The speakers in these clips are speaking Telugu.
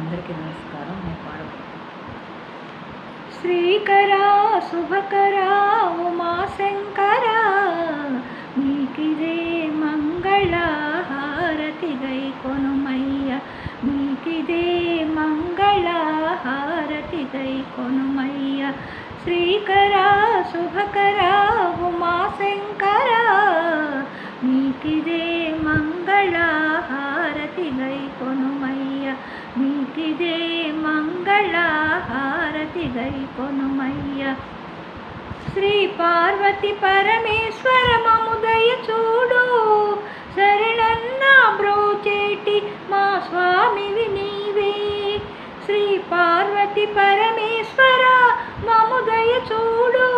అందరికీ నమస్కారం. నేను పాడబోతున్నాను. శ్రీకరా శుభకరా ఉమాశంకరా మీకిదే మంగళ హారతి గై కొనుమయ్య మీకిదే మంగళ హారతి గై కొనుమయ్య శ్రీకరా శుభకరా ఉమాశంకరా మీకిదే మంగళ హారతి గై కొనుమయ్య మీకిదే మంగళ హారతి గై కొనుమయ్య శ్రీ పార్వతి పరమేశ్వర మముదయ చూడు శరణన్న బ్రోచేటి మా స్వామివి నీవే శ్రీ పార్వతి పరమేశ్వర మముదయ చూడు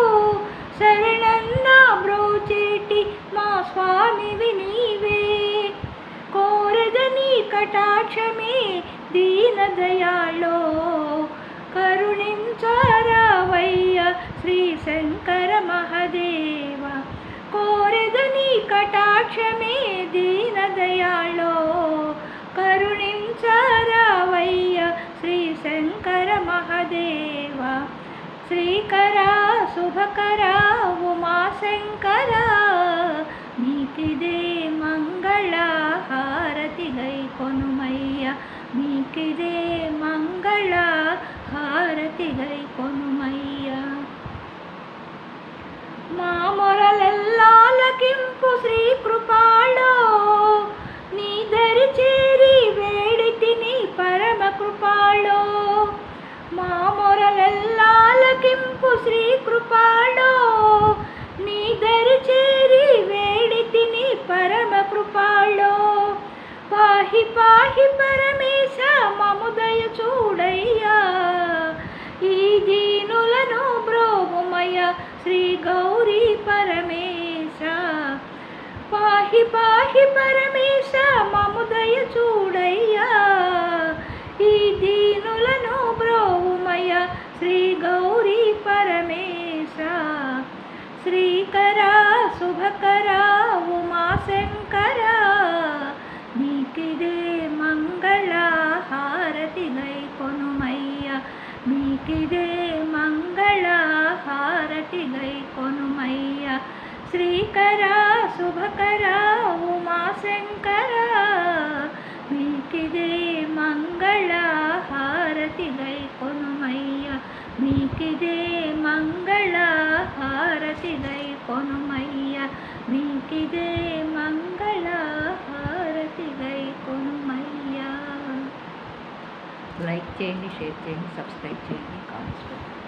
శరణన్న బ్రోచేటి మా స్వామివి నీవే కోరదని కటాక్షమే దీన దయాళో కరుణించరావయ్య శ్రీ శంకర మహదేవ కోరదని కటాక్షమే దీన దయాళో కరుణించరావయ్య శ్రీ శంకర మహదేవ శ్రీకరా శుభకరా ఉమాశంకరా మీకిదే మంగళ హారతి గై కొనుమయ్య మీకిదే మంగళ హారతి గై కొనుమయ్య మా మొరలెల్లాలకింపు శ్రీ కృపాళో నీ దరి చేరి వేడితిని పరమ కృపాళో మా మొరలెల్లాలకింపు శ్రీ కృపాళో నీ దరి చేరి వేడితిని పరమ కృపాళో పాహి పాహి పరమేశ మముదయ చూడయ్యా ఈ దీనులను బ్రోముమయ శ్రీ గౌరీ పరమేశ పాహి పాహి పరమేశ మముదయ చూడయ్యా ఈ దీనులను బ్రోముమయ శ్రీ గౌరీ పరమేశ శ్రీకరా శుభకరా ఉమాశంకరా మీకిదే మంగళ హారతి గై కొనుమయ్య మీకిదే మంగళ హారతి గై కొనుమయ్య శ్రీకరా శుభకరా ఉమాశంకరా మీకిదే మంగళ హారతి గై కొనుమయ్య మీకిదే మంగళ హారతి గై కొనుమయ్య మీకిదే మంగళ హారతి గై కొనుమయ్య. లైక్ చేయండి, షేర్ చేయండి, సబ్స్క్రైబ్ చేయండి, కామెంట్స్ చేయండి.